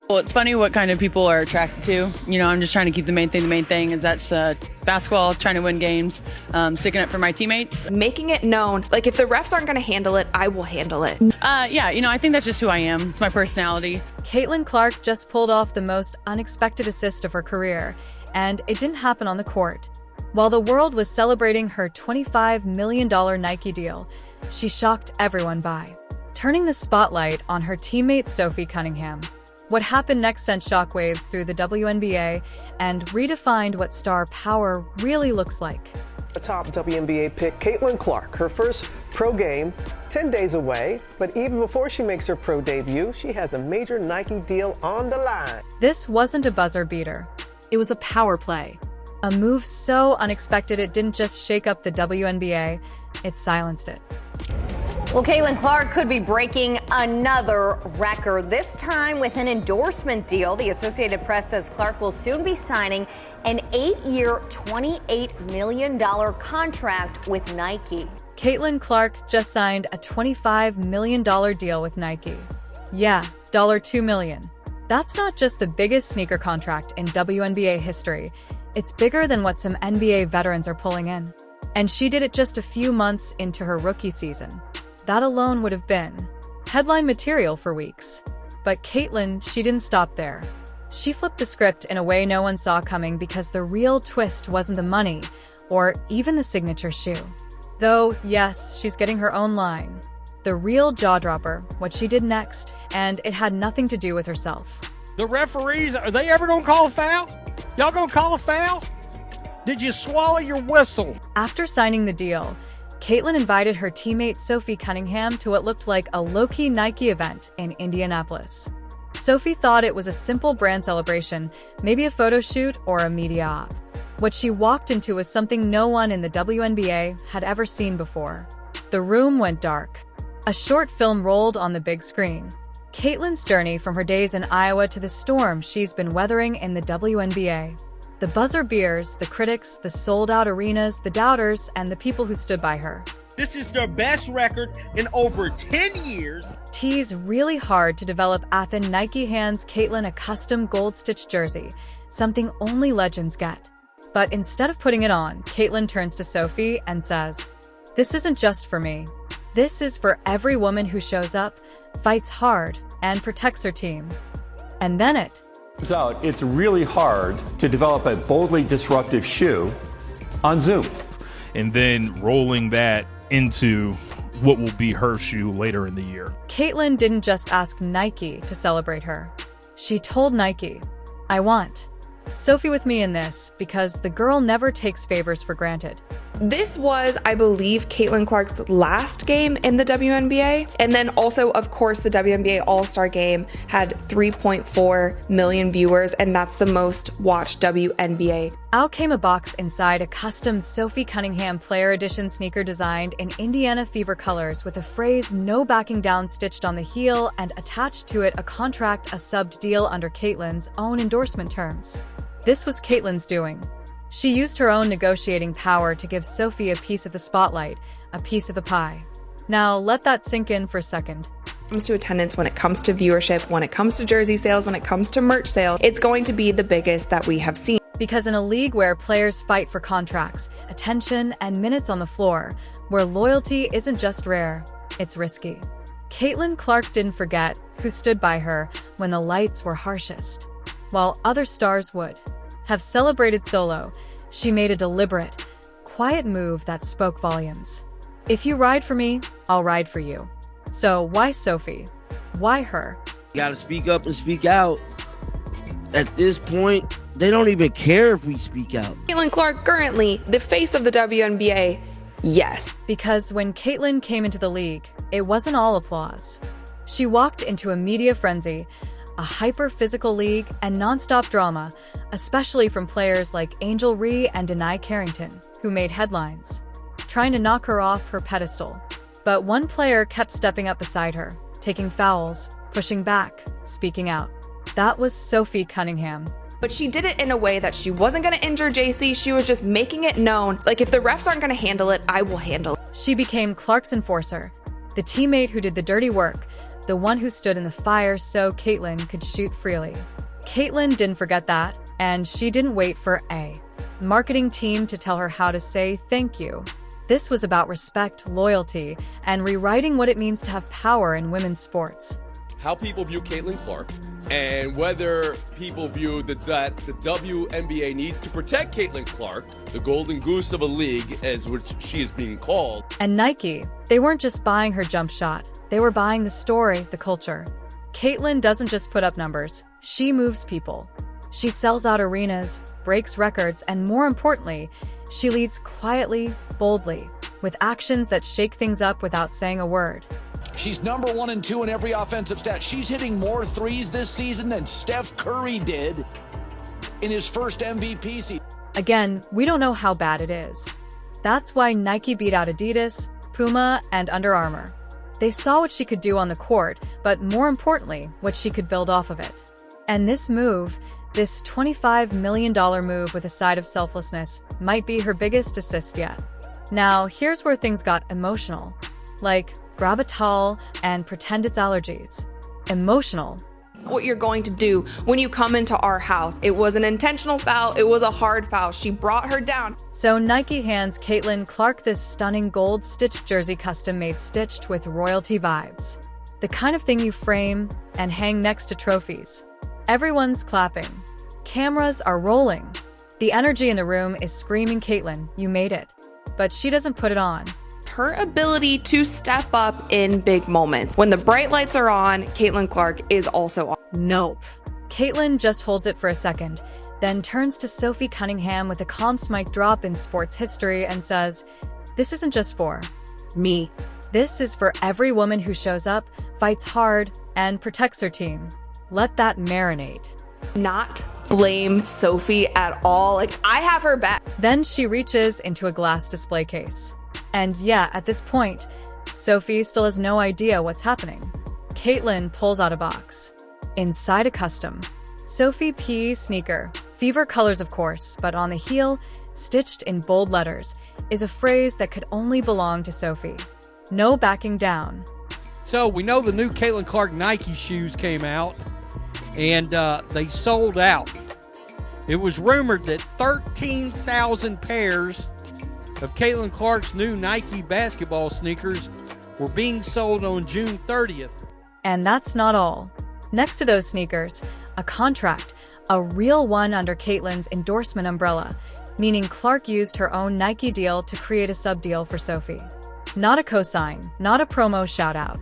Well, it's funny what kind of people are attracted to. You know, I'm just trying to keep the main thing. The main thing is that's basketball, trying to win games, sticking up for my teammates. Making it known, like if the refs aren't going to handle it, I will handle it. Yeah, you know, I think that's just who I am. It's my personality. Caitlin Clark just pulled off the most unexpected assist of her career, and it didn't happen on the court. While the world was celebrating her $25 million Nike deal, she shocked everyone by turning the spotlight on her teammate Sophie Cunningham. What happened next sent shockwaves through the WNBA and redefined what star power really looks like. A top WNBA pick, Caitlin Clark, her first pro game 10 days away, but even before she makes her pro debut, she has a major Nike deal on the line. This wasn't a buzzer beater. It was a power play. A move so unexpected it didn't just shake up the WNBA, it silenced it. Well, Caitlin Clark could be breaking another record, this time with an endorsement deal. The Associated Press says Clark will soon be signing an 8-year, $28 million contract with Nike. Caitlin Clark just signed a $25 million deal with Nike. Yeah, $2 million. That's not just the biggest sneaker contract in WNBA history. It's bigger than what some NBA veterans are pulling in. And she did it just a few months into her rookie season. That alone would have been headline material for weeks. But Caitlin, she didn't stop there. She flipped the script in a way no one saw coming because the real twist wasn't the money or even the signature shoe. Though, yes, she's getting her own line. The real jaw-dropper, what she did next, and it had nothing to do with herself. The referees, are they ever gonna call a foul? Y'all gonna call a foul? Did you swallow your whistle? After signing the deal, Caitlin invited her teammate Sophie Cunningham to what looked like a low-key Nike event in Indianapolis. Sophie thought it was a simple brand celebration, maybe a photo shoot or a media op. What she walked into was something no one in the WNBA had ever seen before. The room went dark. A short film rolled on the big screen. Caitlin's journey from her days in Iowa to the storm she's been weathering in the WNBA. The buzzer beers, the critics, the sold-out arenas, the doubters, and the people who stood by her. This is their best record in over 10 years. T's really hard to develop. Nike hands Caitlin a custom gold-stitched jersey, something only legends get. But instead of putting it on, Caitlin turns to Sophie and says, "This isn't just for me. This is for every woman who shows up, fights hard, and protects her team." And then Turns out it's really hard to develop a boldly disruptive shoe on Zoom. And then rolling that into what will be her shoe later in the year. Caitlin didn't just ask Nike to celebrate her. She told Nike, "I want Sophie with me in this because the girl never takes favors for granted." This was, I believe, Caitlin Clark's last game in the WNBA. And then also, of course, the WNBA All-Star Game had 3.4 million viewers, and that's the most watched WNBA. Out came a box inside a custom Sophie Cunningham Player Edition sneaker designed in Indiana Fever colors with a phrase "no backing down" stitched on the heel and attached to it a contract, a subbed deal under Caitlin's own endorsement terms. This was Caitlin's doing. She used her own negotiating power to give Sophie a piece of the spotlight, a piece of the pie. Now let that sink in for a second. When it comes to attendance, when it comes to viewership, when it comes to jersey sales, when it comes to merch sales, it's going to be the biggest that we have seen. Because in a league where players fight for contracts, attention, and minutes on the floor, where loyalty isn't just rare, it's risky. Caitlin Clark didn't forget who stood by her when the lights were harshest. While other stars would have celebrated solo, she made a deliberate, quiet move that spoke volumes. If you ride for me, I'll ride for you. So why Sophie? Why her? You gotta speak up and speak out. At this point, they don't even care if we speak out. Caitlin Clark, currently the face of the WNBA, yes. Because when Caitlin came into the league, it wasn't all applause. She walked into a media frenzy, a hyper-physical league, and non-stop drama, especially from players like Angel Ree and Denai Carrington, who made headlines, trying to knock her off her pedestal. But one player kept stepping up beside her, taking fouls, pushing back, speaking out. That was Sophie Cunningham. But she did it in a way that she wasn't going to injure JC. She was just making it known, like, if the refs aren't going to handle it, I will handle it. She became Clark's enforcer, the teammate who did the dirty work, the one who stood in the fire so Caitlyn could shoot freely. Caitlyn didn't forget that, and she didn't wait for a marketing team to tell her how to say thank you. This was about respect, loyalty, and rewriting what it means to have power in women's sports. How people view Caitlin Clark, and whether people view that the WNBA needs to protect Caitlin Clark, the golden goose of a league, as which she is being called. And Nike, they weren't just buying her jump shot. They were buying the story, the culture. Caitlyn doesn't just put up numbers. She moves people. She sells out arenas, breaks records, and more importantly, she leads quietly, boldly, with actions that shake things up without saying a word. She's number 1 and 2 in every offensive stat. She's hitting more threes this season than Steph Curry did in his first MVP season. Again, we don't know how bad it is. That's why Nike beat out Adidas, Puma, and Under Armour. They saw what she could do on the court, but more importantly, what she could build off of it. And this move, this $25 million move with a side of selflessness, might be her biggest assist yet. Now, here's where things got emotional. Like, grab a towel and pretend it's allergies. Emotional. What you're going to do when you come into our house. It was an intentional foul. It was a hard foul. She brought her down. So Nike hands Caitlin Clark this stunning gold-stitched jersey custom-made stitched with royalty vibes. The kind of thing you frame and hang next to trophies. Everyone's clapping. Cameras are rolling. The energy in the room is screaming, Caitlin, you made it. But she doesn't put it on. Her ability to step up in big moments. When the bright lights are on, Caitlin Clark is also on. Nope. Caitlin just holds it for a second, then turns to Sophie Cunningham with a calmest mic drop in sports history and says, "This isn't just for me. This is for every woman who shows up, fights hard, and protects her team. Let that marinate." Not blame Sophie at all. Like, I have her back. Then she reaches into a glass display case. And yeah, at this point, Sophie still has no idea what's happening. Caitlin pulls out a box. Inside a custom Sophie P sneaker. Fever colors, of course, but on the heel, stitched in bold letters, is a phrase that could only belong to Sophie. No backing down. So we know the new Caitlin Clark Nike shoes came out, and they sold out. It was rumored that 13,000 pairs of Caitlin Clark's new Nike basketball sneakers were being sold on June 30th. And that's not all. Next to those sneakers, a contract, a real one under Caitlin's endorsement umbrella, meaning Clark used her own Nike deal to create a sub-deal for Sophie. Not a cosign, not a promo shout-out.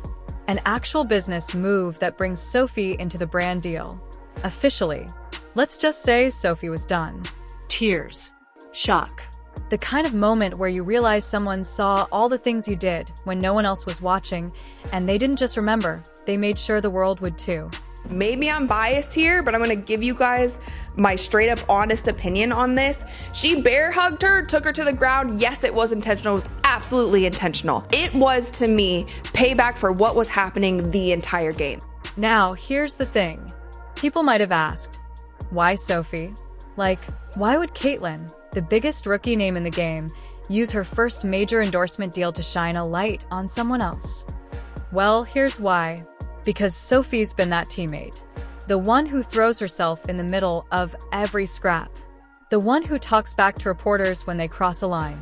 An actual business move that brings Sophie into the brand deal. Officially. Let's just say Sophie was done. Tears. Shock. The kind of moment where you realize someone saw all the things you did when no one else was watching, and they didn't just remember, they made sure the world would too. Maybe I'm biased here, but I'm gonna give you guys my straight up honest opinion on this. She bear hugged her, took her to the ground. Yes, it was intentional. It was absolutely intentional. It was, to me, payback for what was happening the entire game. Now, here's the thing. People might have asked, why Sophie? Like, why would Caitlin, the biggest rookie name in the game, use her first major endorsement deal to shine a light on someone else? Well, here's why. Because Sophie's been that teammate. The one who throws herself in the middle of every scrap. The one who talks back to reporters when they cross a line.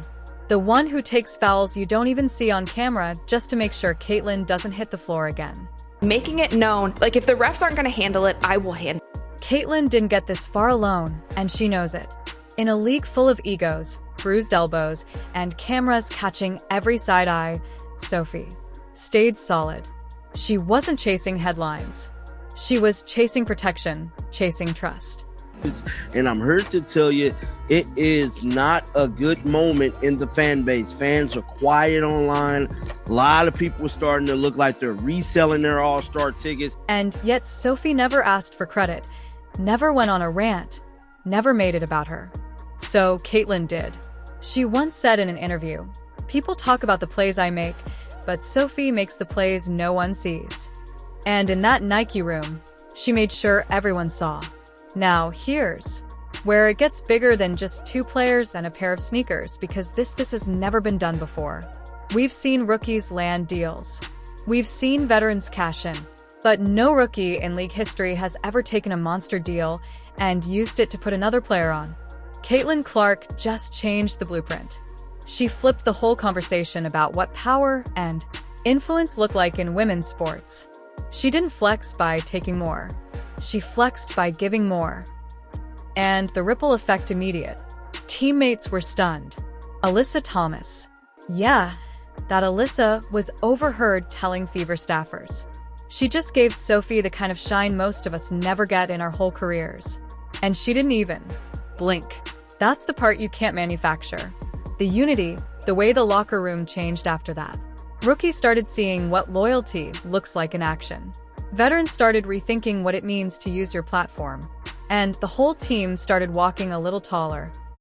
The one who takes fouls you don't even see on camera just to make sure Caitlin doesn't hit the floor again. Making it known, like, if the refs aren't gonna handle it, I will handle it. Caitlin didn't get this far alone, and she knows it. In a league full of egos, bruised elbows, and cameras catching every side eye, Sophie stayed solid. She wasn't chasing headlines. She was chasing protection, chasing trust. And I'm here to tell you, it is not a good moment in the fan base. Fans are quiet online. A lot of people are starting to look like they're reselling their All-Star tickets. And yet Sophie never asked for credit, never went on a rant, never made it about her. So Caitlin did. She once said in an interview, "People talk about the plays I make, but Sophie makes the plays no one sees." And in that Nike room, she made sure everyone saw. Now here's where it gets bigger than just two players and a pair of sneakers, because this has never been done before. We've seen rookies land deals. We've seen veterans cash in. But no rookie in league history has ever taken a monster deal and used it to put another player on. Caitlin Clark just changed the blueprint. She flipped the whole conversation about what power and influence look like in women's sports. She didn't flex by taking more. She flexed by giving more. And the ripple effect immediate. Teammates were stunned. Alyssa Thomas. Yeah, that Alyssa was overheard telling Fever staffers. She just gave Sophie the kind of shine most of us never get in our whole careers. And she didn't even blink. That's the part you can't manufacture. The unity, the way the locker room changed after that. Rookies started seeing what loyalty looks like in action. Veterans started rethinking what it means to use your platform. And the whole team started walking a little taller.